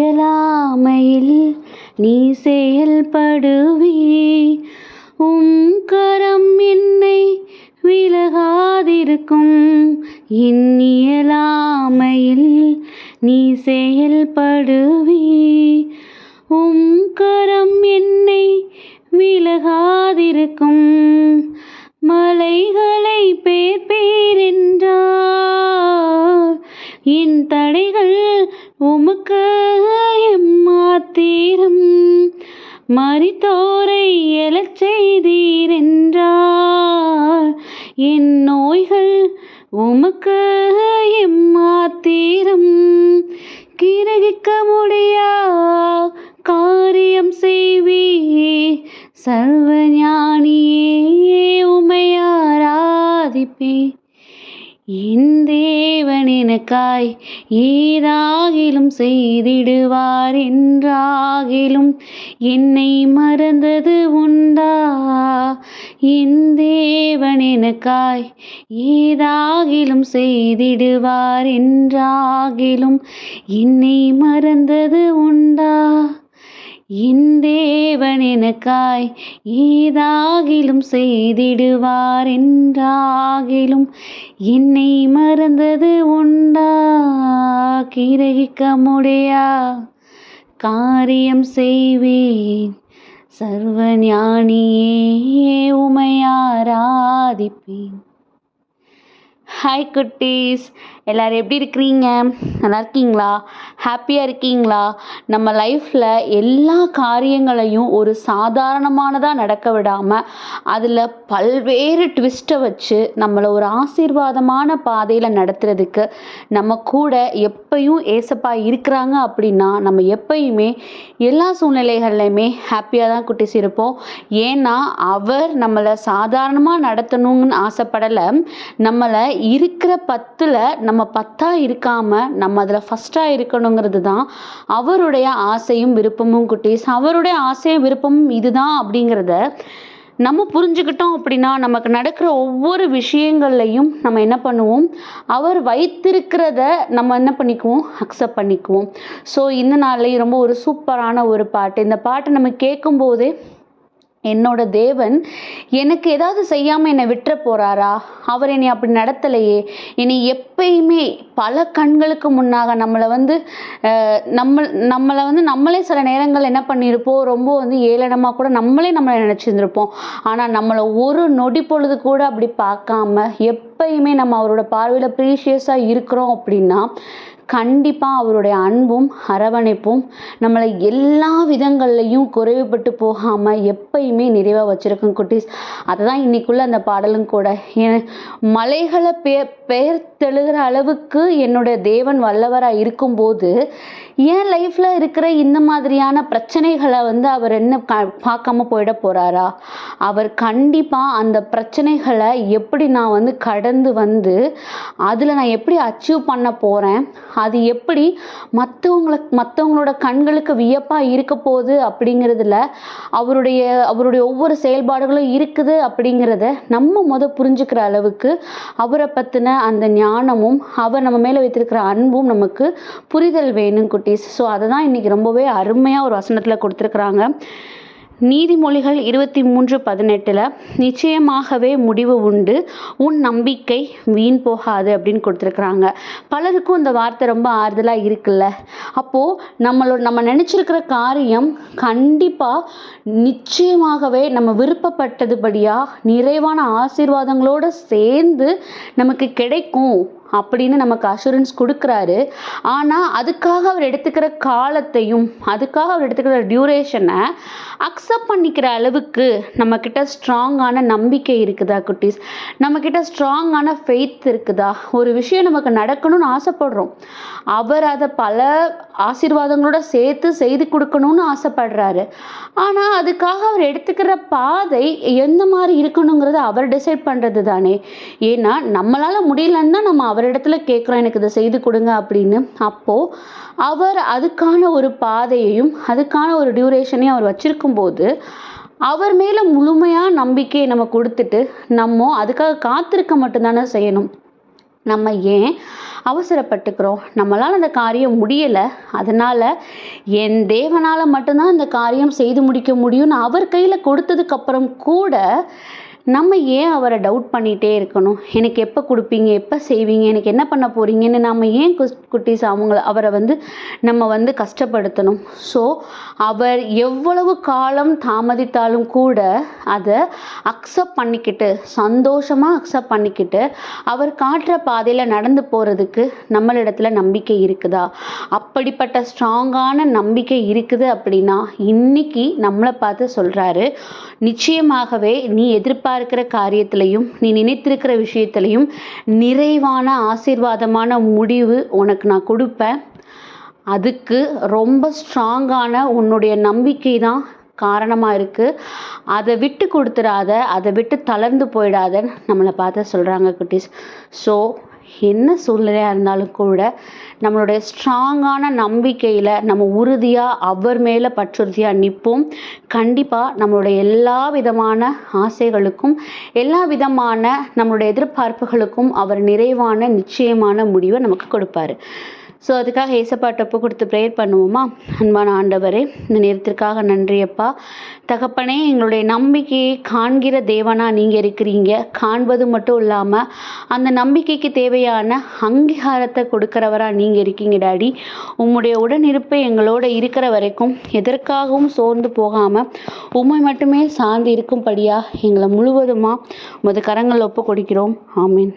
இயலாமையில் நீ செயல்படுவி. கரம் என்னை விலகாதிருக்கும். இயலாமையில் நீ செயல்படுவி. கரம் என்னை விலகாதிருக்கும். மலைகளை பேர்பேரென்றார் என் தடைகள் உமக்கு எம்மாத்திரம். மரித்தோரை எழச் செய்தீரென்றார் என் நோய்கள் உமக்கு எம்மாத்திரம். கிரகிக்க முடியா காரியம் செய்வி. சர்வஞானியே உம்மை ஆராதிப்பேன். என் தேவன் எனக்காய் ஏதாகிலும் செய்திடுவார் என்றாகிலும் என்னை மறந்தது உண்டா? என் தேவன் எனக்காய் ஏதாகிலும் செய்திடுவார் என்றாகிலும் என்னை மறந்தது உண்டா? என் தேவன் எனக்காய் ஏதாகிலும் செய்திடுவார் என்றாகிலும் என்னை மறந்தது உண்டா? கிரகிக்க முடியா காரியம் செய்வேன். சர்வஞானியே உம்மை ஆராதிப்பேன். ஹாய் குட்டீஸ், எல்லோரும் எப்படி இருக்கிறீங்க? நல்லா இருக்கீங்களா? ஹாப்பியாக இருக்கீங்களா? நம்ம லைஃப்பில் எல்லா காரியங்களையும் ஒரு சாதாரணமானதாக நடக்க விடாமல் அதில் பல்வேறு ட்விஸ்ட்டை வச்சு நம்மளை ஒரு ஆசீர்வாதமான பாதையில் நடத்துறதுக்கு நம்ம கூட எப்பயும் ஏசப்பா இருக்கிறாங்க. அப்படின்னா நம்ம எப்பயுமே எல்லா சூழ்நிலைகள்லையுமே ஹாப்பியாக தான் குட்டீஸ் இருப்போம். ஏன்னா அவர் நம்மளை சாதாரணமாக நடத்தணும்னு ஆசைப்படலை. நம்மளை இருக்கிற 10ல் நம்ம 10ஆ இருக்காமல் நம்ம அதில் ஃபஸ்ட்டாக இருக்கணுங்கிறது தான் அவருடைய ஆசையும் விருப்பமும் குட்டீஸ். அவருடைய ஆசையும் விருப்பமும் இதுதான் அப்படிங்கிறத நம்ம புரிஞ்சுக்கிட்டோம் அப்படின்னா நமக்கு நடக்கிற ஒவ்வொரு விஷயங்கள்லையும் நம்ம என்ன பண்ணுவோம், அவர் வைத்திருக்கிறத நம்ம என்ன பண்ணிக்குவோம், அக்செப்ட் பண்ணிக்குவோம். ஸோ இந்த நாள்லேயும் ரொம்ப ஒரு சூப்பரான ஒரு பாட்டு. இந்த பாட்டை நம்ம கேட்கும்போதே என்னோட தேவன் எனக்கு ஏதாவது செய்யாமல் என்னை விட்டுற போகிறாரா? அவர் என்னை அப்படி நடத்தலையே. என்னை எப்பயுமே பல கண்களுக்கு முன்னாக நம்மளே சில நேரங்கள் என்ன பண்ணியிருப்போம், ரொம்ப ஏளனமாக கூட நம்மளை நினச்சிருந்துருப்போம். ஆனால் நம்மளை ஒரு நொடி பொழுது கூட அப்படி பார்க்காம எப்பயுமே நம்ம அவரோட பார்வையில் ப்ரீஷியஸாக இருக்கிறோம் அப்படின்னா கண்டிப்பாக அவருடைய அன்பும் அரவணைப்பும் நம்மளை எல்லா விதங்கள்லையும் குறைவுபட்டு போகாமல் எப்பயுமே நிறைவாக வச்சுருக்கோம் குட்டீஸ். அதை தான் இன்றைக்குள்ள அந்த பாடலும் கூட. மலைகளை பெயர்த்தெழுகிற அளவுக்கு என்னோட தேவன் வல்லவராக இருக்கும்போது என் லைஃப்பில் இருக்கிற இந்த மாதிரியான பிரச்சனைகளை அவர் என்ன பார்க்காம போயிட போகிறாரா? அவர் கண்டிப்பாக அந்த பிரச்சனைகளை எப்படி நான் கடந்து அதில் நான் எப்படி அச்சீவ் பண்ண போகிறேன், அது எப்படி மற்றவங்களோட கண்களுக்கு வியப்பாக இருக்க போகுது அப்படிங்கிறதுல அவருடைய ஒவ்வொரு செயல்பாடுகளும் இருக்குது அப்படிங்கிறத நம்ம புரிஞ்சுக்கிற அளவுக்கு அவரை பற்றின அந்த ஞானமும் அவர் நம்ம மேலே வைத்திருக்கிற அன்பும் நமக்கு புரிதல் வேணும் குட்டீஸ். ஸோ அதை தான் இன்றைக்கி ரொம்பவே அருமையாக ஒரு வசனத்தில் கொடுத்துருக்குறாங்க. நீதிமொழிகள் 23:18 நிச்சயமாகவே முடிவு உண்டு, உன் நம்பிக்கை வீண் போகாது அப்படின்னு கொடுத்துருக்குறாங்க. பலருக்கும் இந்த வார்த்தை ரொம்ப ஆறுதலாக இருக்குல்ல. அப்போது நம்ம நினச்சிருக்கிற காரியம் கண்டிப்பாக நிச்சயமாகவே நம்ம விருப்பப்பட்டதுபடியாக நிறைவான ஆசீர்வாதங்களோடு சேர்ந்து நமக்கு கிடைக்கும் அப்படின்னு நமக்கு அஷூரன்ஸ் கொடுக்குறாரு. ஆனால் அதுக்காக அவர் எடுத்துக்கிற காலத்தையும் அதுக்காக அவர் எடுத்துக்கிற டியூரேஷனை அக்செப்ட் பண்ணிக்கிற அளவுக்கு நம்மக்கிட்ட ஸ்ட்ராங்கான நம்பிக்கை இருக்குதா குட்டீஸ்? நம்மக்கிட்ட ஸ்ட்ராங்கான ஃபெய்த் இருக்குதா? ஒரு விஷயம் நமக்கு நடக்கணும்னு ஆசைப்படுறோம், அவர் அதை பல ஆசீர்வாதங்களோட சேர்த்து செய்து கொடுக்கணும்னு ஆசைப்படுறாரு. ஆனால் அதுக்காக அவர் எடுத்துக்கிற பாதை எந்த மாதிரி இருக்கணுங்கிறத அவர் டிசைட் பண்ணுறது தானே. ஏன்னா நம்மளால் முடியலன்னு தான் நம்ம அவரிடத்துல கேட்குறோம், எனக்கு இதை செய்து கொடுங்க அப்படின்னு. அப்போது அவர் அதுக்கான ஒரு பாதையையும் அதுக்கான ஒரு டியூரேஷனையும் அவர் வச்சிருக்கும்போது அவர் மேலே முழுமையாக நம்பிக்கையை நம்ம கொடுத்துட்டு நம்ம அதுக்காக காத்திருக்க மட்டும்தானே செய்யணும். நம்ம ஏன் அவசரப்பட்டுக்கிறோம்? நம்மளால் அந்த காரியம் முடியலை, அதனால் என் தேவனால் மட்டும்தான் அந்த காரியம் செய்து முடிக்க முடியும்னு அவர் கையில் கொடுத்ததுக்கப்புறம் கூட நம்ம ஏன் அவரை டவுட் பண்ணிகிட்டே இருக்கணும்? எனக்கு எப்போ கொடுப்பீங்க, எப்போ செய்வீங்க, எனக்கு என்ன பண்ண போகிறீங்கன்னு நம்ம ஏன் குட்டீஸ் அவரை நம்ம கஷ்டப்படுத்தணும்? ஸோ அவர் எவ்வளவு காலம் தாமதித்தாலும் கூட அதை அக்செப்ட் பண்ணிக்கிட்டு, சந்தோஷமாக அக்செப்ட் பண்ணிக்கிட்டு அவர் காட்டுற பாதையில் நடந்து போகிறதுக்கு நம்மளிடத்துல நம்பிக்கை இருக்குதா? அப்படிப்பட்ட ஸ்ட்ராங்கான நம்பிக்கை இருக்குது அப்படின்னா இன்னைக்கு நம்மளை பார்த்து சொல்கிறாரு, நிச்சயமாகவே நீ எதிர்பார்க்கிற காரியத்திலையும் நீ நினைத்திருக்கிற விஷயத்திலையும் நிறைவான ஆசீர்வாதமான முடிவு உனக்கு நான் கொடுப்பேன். அதுக்கு ரொம்ப ஸ்ட்ராங்கான உன்னுடைய நம்பிக்கை தான் காரணமாக இருக்குது. அதை விட்டு கொடுத்துடாத, அதை விட்டு தளர்ந்து போயிடாதன்னு நம்மளை பார்த்து சொல்கிறாங்க குட்டீஸ். ஸோ என்ன சூழ்நிலையாக இருந்தாலும் கூட நம்மளுடைய ஸ்ட்ராங்கான நம்பிக்கையில் நம்ம உறுதியாக அவர் மேலே பற்றுறுதியாக நிற்போம். கண்டிப்பாக நம்மளுடைய எல்லா விதமான ஆசைகளுக்கும், எல்லா விதமான நம்மளுடைய எதிர்பார்ப்புகளுக்கும் அவர் நிறைவான நிச்சயமான முடிவை நமக்கு கொடுப்பாரு. ஸோ அதுக்காக ஏசப்பாட்ட ஒப்பு கொடுத்து ப்ரேயர் பண்ணுவோமா? அன்பான ஆண்டவரே, இந்த நேரத்திற்காக நன்றியப்பா. தகப்பனே, எங்களுடைய நம்பிக்கையை காண்கிற தேவனா நீங்கள் இருக்கிறீங்க. காண்பது மட்டும் இல்லாமல் அந்த நம்பிக்கைக்கு தேவையான அங்கீகாரத்தை கொடுக்குறவராக நீங்கள் இருக்கீங்க டாடி. உம்முடைய உடனிருப்பை எங்களோட இருக்கிற வரைக்கும் எதற்காகவும் சோர்ந்து போகாமல் உம்மை மட்டுமே சார்ந்து இருக்கும்படியாக எங்களை முழுவதுமாக உமது கரங்களில் ஒப்பு கொடுக்கிறோம். ஆமீன்.